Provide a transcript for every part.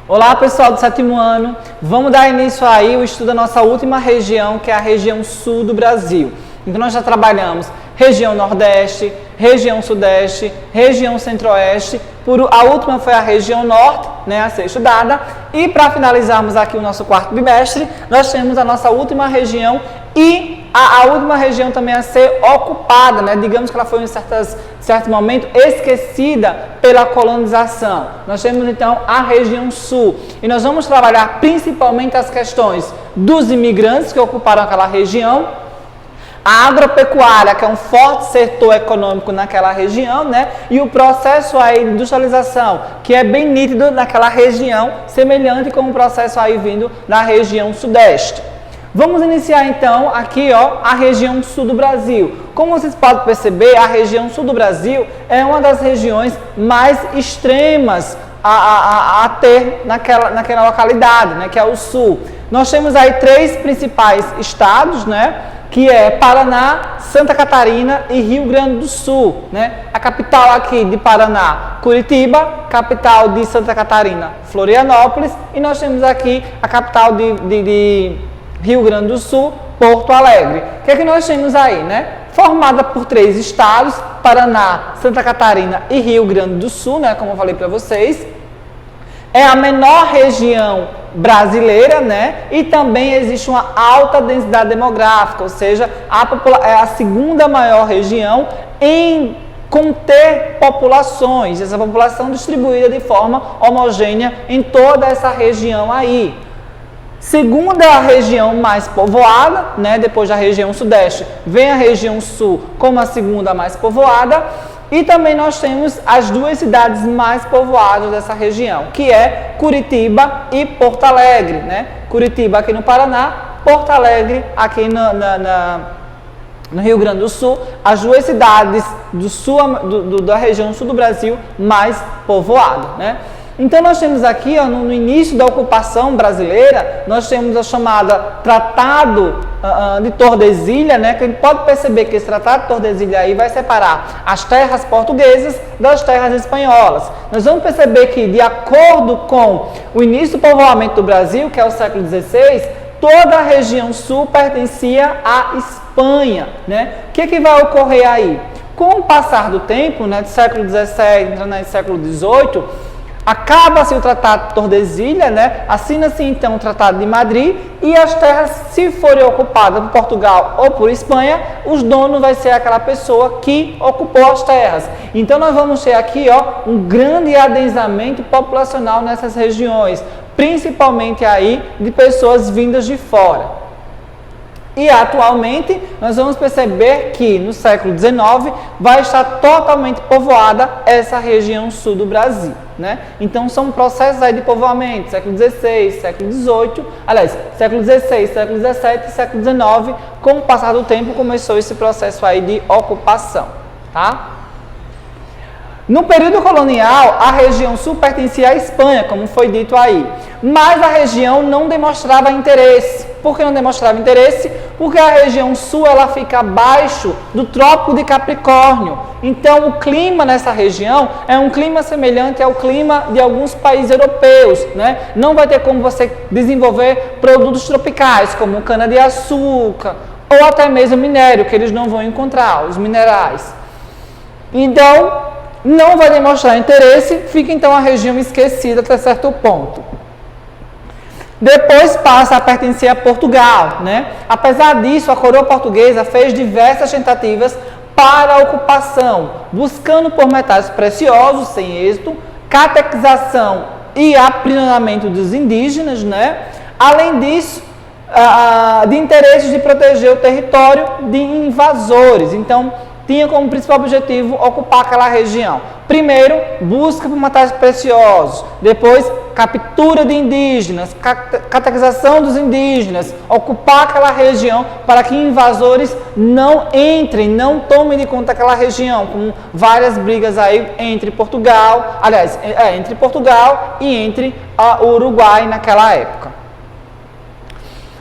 Olá pessoal do sétimo ano, vamos dar início aí ao estudo da nossa última região, que é a região sul do Brasil. Então nós já trabalhamos região nordeste, região sudeste, região centro-oeste, a última foi a região norte, né, a ser estudada, e para finalizarmos aqui o nosso quarto bimestre, nós temos a nossa última região e a última região também a ser ocupada, né? Digamos que ela foi em certo momento esquecida pela colonização. Nós temos então a região sul e nós vamos trabalhar principalmente as questões dos imigrantes que ocuparam aquela região, a agropecuária, que é um forte setor econômico naquela região, né? E o processo aí de industrialização, que é bem nítido naquela região, semelhante com o processo aí vindo da região sudeste. Vamos iniciar então aqui a região sul do Brasil. Como vocês podem perceber, a região sul do Brasil é uma das regiões mais extremas a ter naquela localidade, né, que é o sul. Nós temos aí 3 principais estados, né, que é Paraná, Santa Catarina e Rio Grande do Sul, né? A capital aqui de Paraná, Curitiba, capital de Santa Catarina, Florianópolis, e nós temos aqui a capital de Rio Grande do Sul, Porto Alegre. O que é que nós temos aí, né? Formada por 3 estados, Paraná, Santa Catarina e Rio Grande do Sul, né? Como eu falei para vocês. É a menor região brasileira, né? E também existe uma alta densidade demográfica, ou seja, é a segunda maior região em conter populações, essa população distribuída de forma homogênea em toda essa região aí. Segunda região mais povoada, né? Depois da região sudeste, vem a região sul como a segunda mais povoada. E também nós temos as 2 cidades mais povoadas dessa região, que é Curitiba e Porto Alegre, né? Curitiba aqui no Paraná, Porto Alegre aqui no Rio Grande do Sul, as 2 cidades da região sul do Brasil mais povoadas, né? Então nós temos aqui, no início da ocupação brasileira, nós temos a chamada Tratado de Tordesilha, né? Que a gente pode perceber que esse Tratado de Tordesilha aí vai separar as terras portuguesas das terras espanholas. Nós vamos perceber que, de acordo com o início do povoamento do Brasil, que é o século XVI, toda a região sul pertencia à Espanha, né? O que vai ocorrer aí? Com o passar do tempo, né, do século XVII, entrando no século XVIII, acaba-se o Tratado de Tordesilha, né? Assina-se então o Tratado de Madrid e as terras, se forem ocupadas por Portugal ou por Espanha, os donos vai ser aquela pessoa que ocupou as terras. Então nós vamos ter aqui um grande adensamento populacional nessas regiões, principalmente aí de pessoas vindas de fora. E atualmente nós vamos perceber que no século XIX vai estar totalmente povoada essa região sul do Brasil, né? Então são processos aí de povoamento, século XVI, século XVIII, aliás, século XVI, século XVII e século XIX, com o passar do tempo começou esse processo aí de ocupação, tá? No período colonial, a região sul pertencia à Espanha, como foi dito aí, mas a região não demonstrava interesse. Por que não demonstrava interesse? Porque a região sul ela fica abaixo do Trópico de Capricórnio. Então, o clima nessa região é um clima semelhante ao clima de alguns países europeus, né? Não vai ter como você desenvolver produtos tropicais, como cana-de-açúcar, ou até mesmo minério, que eles não vão encontrar, os minerais. Então, não vai demonstrar interesse, fica então a região esquecida até certo ponto. Depois passa a pertencer a Portugal, né? Apesar disso, a coroa portuguesa fez diversas tentativas para a ocupação, buscando por metais preciosos, sem êxito, catequização e aprimoramento dos indígenas, né? Além disso, de interesses de proteger o território de invasores. Então, tinha como principal objetivo ocupar aquela região. Primeiro, busca por metais preciosos. Depois, captura de indígenas, catequização dos indígenas, ocupar aquela região para que invasores não entrem, não tomem de conta aquela região, com várias brigas aí entre Portugal, entre Portugal e entre o Uruguai naquela época.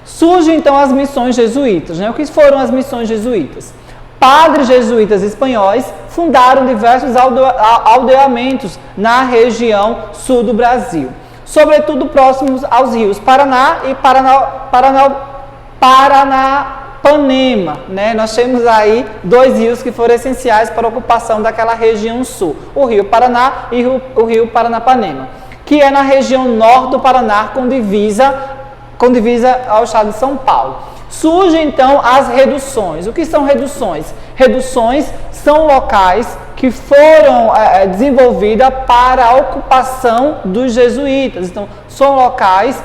Surgem então as missões jesuítas, né? O que foram as missões jesuítas? Padres jesuítas espanhóis fundaram diversos aldeamentos na região sul do Brasil. sobretudo próximos aos rios Paraná e Paranapanema, né? Nós temos aí dois rios que foram essenciais para a ocupação daquela região sul, o rio Paraná e o rio Paranapanema, que é na região norte do Paraná, com divisa ao estado de São Paulo. Surgem então as reduções. O que são reduções? Reduções são locais que foram desenvolvidas para a ocupação dos jesuítas. Então, são locais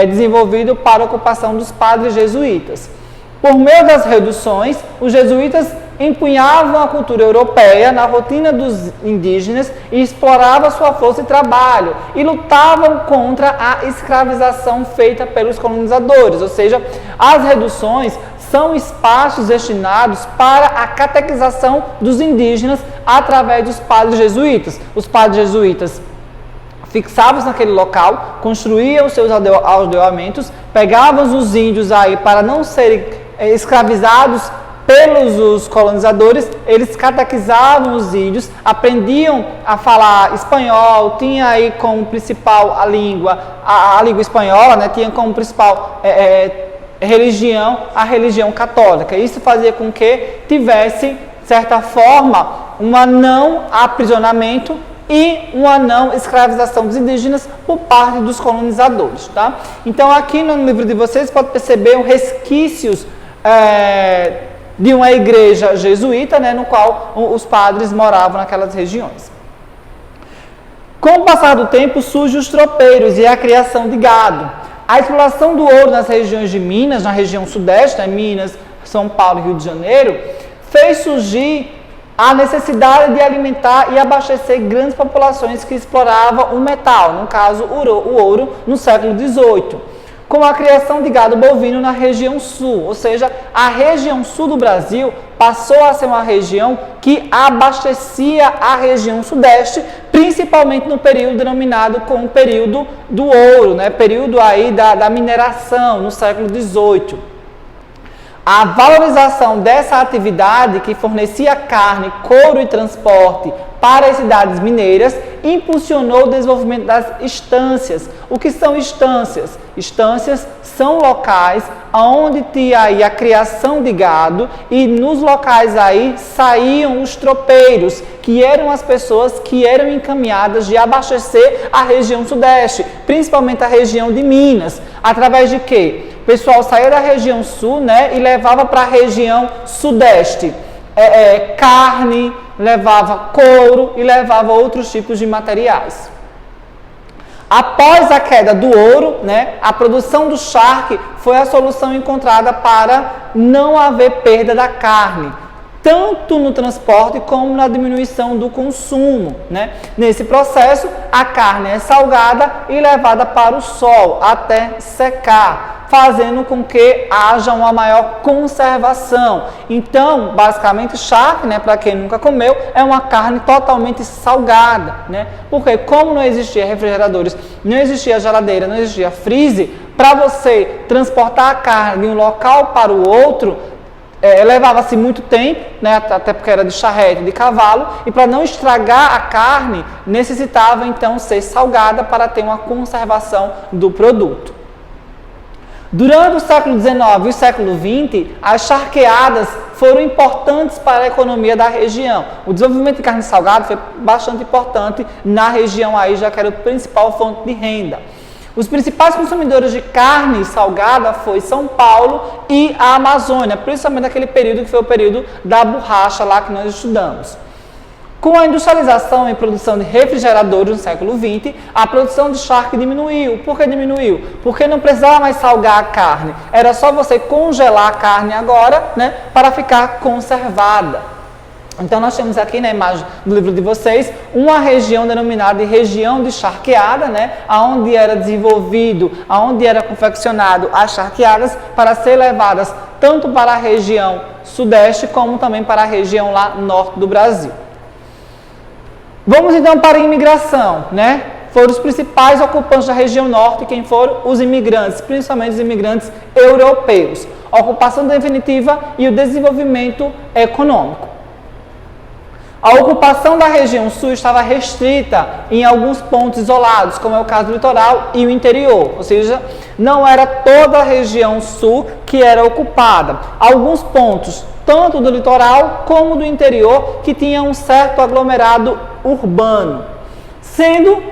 desenvolvidos para a ocupação dos padres jesuítas. Por meio das reduções, os jesuítas empunhavam a cultura europeia na rotina dos indígenas e exploravam sua força e trabalho e lutavam contra a escravização feita pelos colonizadores, ou seja, as reduções são espaços destinados para a catequização dos indígenas através dos padres jesuítas. Os padres jesuítas fixavam-se naquele local, construíam os seus aldeamentos, pegavam os índios aí para não serem escravizados pelos colonizadores, eles catequizavam os índios, aprendiam a falar espanhol, tinha aí como principal a língua espanhola, né, tinha como principal religião a religião católica. Isso fazia com que tivesse, de certa forma, um não aprisionamento e uma não escravização dos indígenas por parte dos colonizadores. Tá? Então, aqui no livro de vocês, pode perceber resquícios de uma igreja jesuíta, né, no qual os padres moravam naquelas regiões. Com o passar do tempo, surgem os tropeiros e a criação de gado. A exploração do ouro nas regiões de Minas, na região sudeste, né, Minas, São Paulo e Rio de Janeiro, fez surgir a necessidade de alimentar e abastecer grandes populações que exploravam o metal, no caso o ouro, no século XVIII. Com a criação de gado bovino na região sul, ou seja, a região sul do Brasil passou a ser uma região que abastecia a região sudeste, principalmente no período denominado como período do ouro, né? Período aí da mineração, no século XVIII. A valorização dessa atividade, que fornecia carne, couro e transporte para as cidades mineiras, impulsionou o desenvolvimento das estâncias. O que são estâncias? Estâncias são locais onde tinha aí a criação de gado e nos locais aí saíam os tropeiros, que eram as pessoas que eram encaminhadas de abastecer a região sudeste, principalmente a região de Minas. Através de quê? O pessoal saía da região sul, né, e levava para a região sudeste carne, levava couro e levava outros tipos de materiais. Após a queda do ouro, né, a produção do charque foi a solução encontrada para não haver perda da carne, tanto no transporte como na diminuição do consumo, né? Nesse processo, a carne é salgada e levada para o sol até secar, fazendo com que haja uma maior conservação. Então, basicamente, charque, né, para quem nunca comeu, é uma carne totalmente salgada, né? Porque como não existia refrigeradores, não existia geladeira, não existia freezer, para você transportar a carne de um local para o outro, levava-se muito tempo, né, até porque era de charrete, de cavalo, e para não estragar a carne, necessitava então ser salgada para ter uma conservação do produto. Durante o século XIX e o século XX, as charqueadas foram importantes para a economia da região. O desenvolvimento de carne salgada foi bastante importante na região aí, já que era a principal fonte de renda. Os principais consumidores de carne salgada foi São Paulo e a Amazônia, principalmente naquele período que foi o período da borracha lá que nós estudamos. Com a industrialização e produção de refrigeradores no século XX, a produção de charque diminuiu. Por que diminuiu? Porque não precisava mais salgar a carne. Era só você congelar a carne agora, né, para ficar conservada. Então, nós temos aqui na imagem do livro de vocês uma região denominada de região de charqueada, né, onde era desenvolvido, onde era confeccionado as charqueadas para ser levadas tanto para a região sudeste como também para a região lá norte do Brasil. Vamos então para a imigração, né? Foram os principais ocupantes da região norte, quem foram? Os imigrantes, principalmente os imigrantes europeus. A ocupação definitiva e o desenvolvimento econômico. A ocupação da região sul estava restrita em alguns pontos isolados, como é o caso do litoral e o interior, ou seja, não era toda a região sul que era ocupada. Alguns pontos, tanto do litoral como do interior, que tinham um certo aglomerado urbano, sendo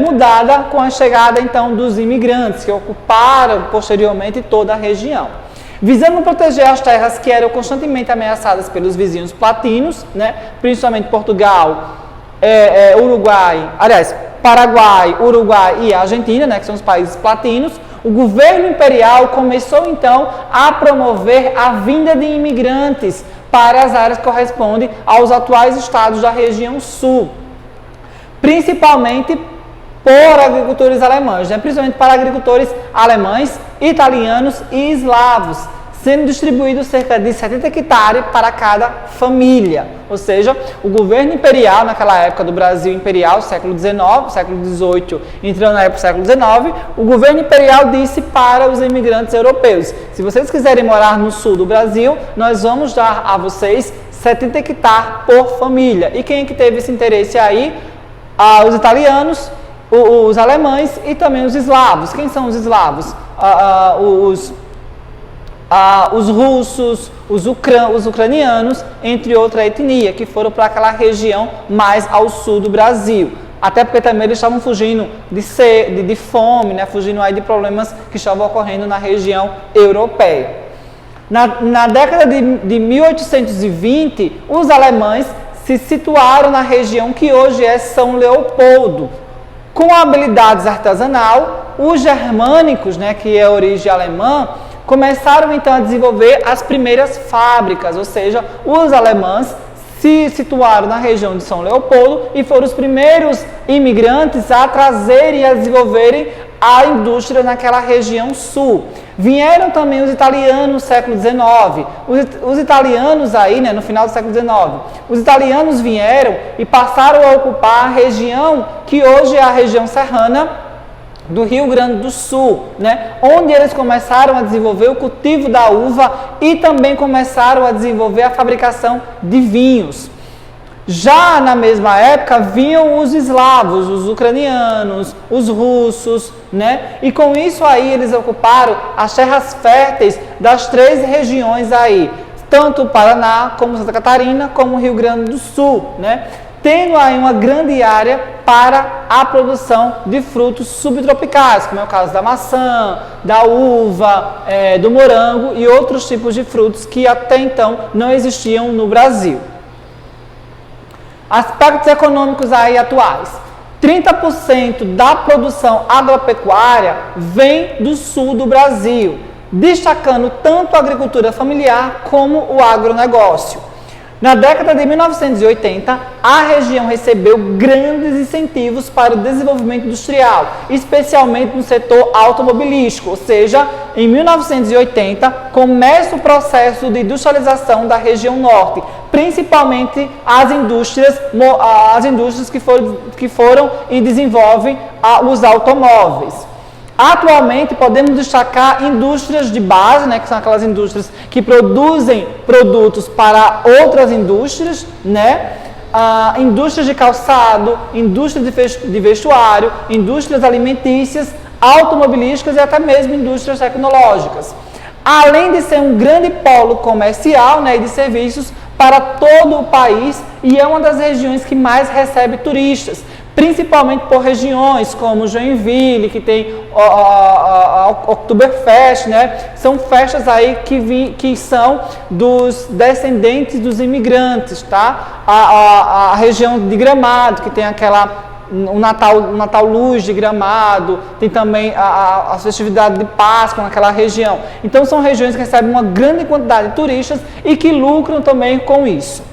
mudada com a chegada então dos imigrantes que ocuparam posteriormente toda a região. Visando proteger as terras que eram constantemente ameaçadas pelos vizinhos platinos, né, principalmente Portugal, Paraguai, Uruguai e Argentina, né, que são os países platinos, o governo imperial começou então a promover a vinda de imigrantes para as áreas que correspondem aos atuais estados da região sul, principalmente por agricultores alemães, né? Principalmente para agricultores alemães, italianos e eslavos, sendo distribuídos cerca de 70 hectares para cada família. Ou seja, o governo imperial, naquela época do Brasil imperial, século XIX, século XVIII, entrando na época do século XIX, o governo imperial disse para os imigrantes europeus: se vocês quiserem morar no sul do Brasil, nós vamos dar a vocês 70 hectares por família. E quem é que teve esse interesse aí? Os italianos, os alemães e também os eslavos. Quem são os eslavos? Os russos, os ucranianos, entre outra etnia, que foram para aquela região mais ao sul do Brasil. Até porque também eles estavam fugindo de fome, né? Fugindo aí de problemas que estavam ocorrendo na região europeia. Na década de 1820, os alemães se situaram na região que hoje é São Leopoldo. Com habilidades artesanal, os germânicos, né, que é a origem alemã, começaram então a desenvolver as primeiras fábricas, ou seja, os alemães se situaram na região de São Leopoldo e foram os primeiros imigrantes a trazerem e a desenvolverem a indústria naquela região sul. Vieram também os italianos no século XIX. Os italianos aí, né, no final do século XIX, os italianos vieram e passaram a ocupar a região que hoje é a região serrana do Rio Grande do Sul, né, onde eles começaram a desenvolver o cultivo da uva e também começaram a desenvolver a fabricação de vinhos. Já na mesma época vinham os eslavos, os ucranianos, os russos, né? E com isso aí eles ocuparam as terras férteis das 3 regiões aí, tanto o Paraná, como Santa Catarina, como o Rio Grande do Sul, né? Tendo aí uma grande área para a produção de frutos subtropicais, como é o caso da maçã, da uva, do morango e outros tipos de frutos que até então não existiam no Brasil. Aspectos econômicos aí atuais. 30% da produção agropecuária vem do sul do Brasil, destacando tanto a agricultura familiar como o agronegócio. Na década de 1980, a região recebeu grandes incentivos para o desenvolvimento industrial, especialmente no setor automobilístico, ou seja, em 1980 começa o processo de industrialização da região norte, principalmente as indústrias que foram e desenvolvem os automóveis. Atualmente, podemos destacar indústrias de base, né, que são aquelas indústrias que produzem produtos para outras indústrias, né, indústrias de calçado, indústria de vestuário, indústrias alimentícias, automobilísticas e até mesmo indústrias tecnológicas. Além de ser um grande polo comercial, né, e de serviços para todo o país, e é uma das regiões que mais recebe turistas, principalmente por regiões como Joinville, que tem a Oktoberfest, né? São festas aí que são dos descendentes dos imigrantes, tá? A região de Gramado, que tem o Natal Luz de Gramado, tem também a festividade de Páscoa naquela região. Então são regiões que recebem uma grande quantidade de turistas e que lucram também com isso.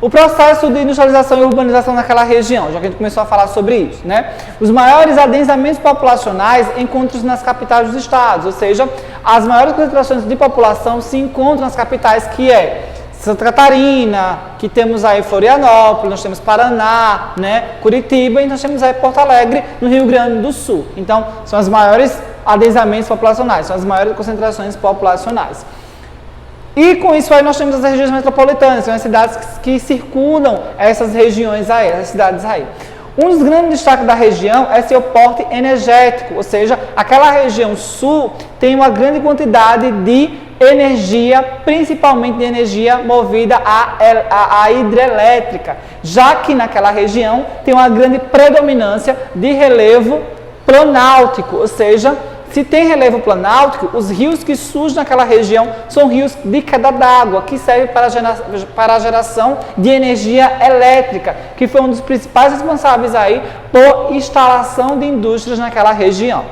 O processo de industrialização e urbanização naquela região, já que a gente começou a falar sobre isso, né? Os maiores adensamentos populacionais encontram-se nas capitais dos estados, ou seja, as maiores concentrações de população se encontram nas capitais, que é Santa Catarina, que temos aí Florianópolis, nós temos Paraná, né? Curitiba, e nós temos aí Porto Alegre, no Rio Grande do Sul. Então, são os maiores adensamentos populacionais, são as maiores concentrações populacionais. E com isso aí nós temos as regiões metropolitanas, são as cidades que circundam essas regiões aí, essas cidades aí. Um dos grandes destaques da região é seu porte energético, ou seja, aquela região sul tem uma grande quantidade de energia, principalmente de energia movida à hidrelétrica, já que naquela região tem uma grande predominância de relevo planáltico, ou seja, se tem relevo planáltico, os rios que surgem naquela região são rios de queda d'água, que servem para a geração de energia elétrica, que foi um dos principais responsáveis aí por instalação de indústrias naquela região.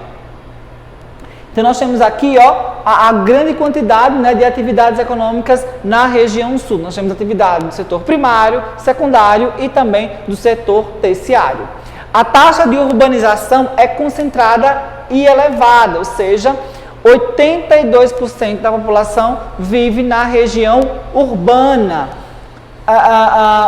Então nós temos aqui a grande quantidade, né, de atividades econômicas na região sul. Nós temos atividade do setor primário, secundário e também do setor terciário. A taxa de urbanização é concentrada e elevada, ou seja, 82% da população vive na região urbana.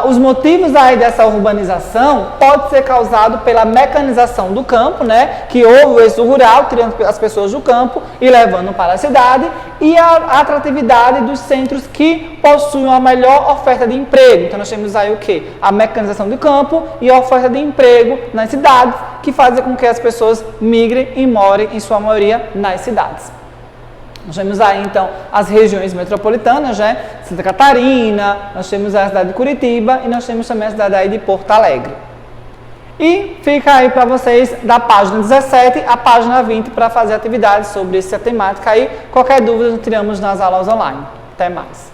Os motivos aí dessa urbanização pode ser causado pela mecanização do campo, né, que houve o êxodo rural, tirando as pessoas do campo e levando para a cidade, e a atratividade dos centros que possuem uma melhor oferta de emprego. Então nós temos aí o quê? A mecanização do campo e a oferta de emprego nas cidades, que fazem com que as pessoas migrem e morem, em sua maioria, nas cidades. Nós temos aí, então, as regiões metropolitanas, né? Santa Catarina, nós temos a cidade de Curitiba e nós temos também a cidade aí de Porto Alegre. E fica aí para vocês, da página 17 à página 20, para fazer atividades sobre essa temática aí. Qualquer dúvida, nós tiramos nas aulas online. Até mais.